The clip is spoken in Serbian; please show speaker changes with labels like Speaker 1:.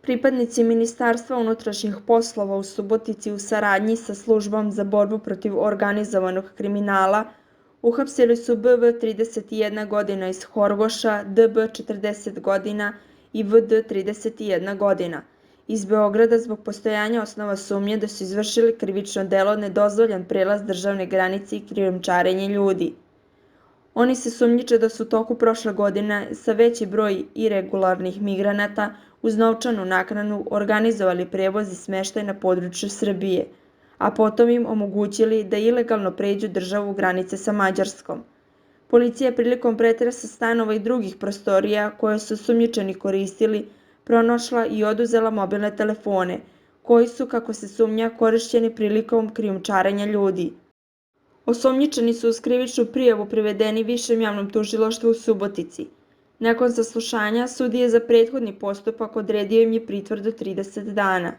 Speaker 1: Pripadnici Ministarstva unutrašnjih poslova u Subotici u saradnji sa Službom za borbu protiv organizovanog kriminala uhapsili su BV 31 godina iz Horgoša, DB 40 godina i VD 31 godina iz Beograda zbog postojanja osnova sumnje da su izvršili krivično delo nedozvoljen prelaz državne granice i krijumčarenje ljudi. Oni se sumnjiče da su u toku prošle godine sa veći broj iregularnih migranata uz novčanu naknadu organizovali prevoz i smeštaj na području Srbije, a potom im omogućili da ilegalno pređu državu granice sa Mađarskom. Policija je prilikom pretresa stanova i drugih prostorija koje su osumnjičeni koristili pronašla i oduzela mobilne telefone, koji su, kako se sumnja, korišćeni prilikom krijumčarenja ljudi. Osumnjičeni su uz krivičnu prijavu privedeni Višem javnom tužilaštvu u Subotici. Nakon saslušanja, sudija za prethodni postupak odredio im je pritvor do 30 dana.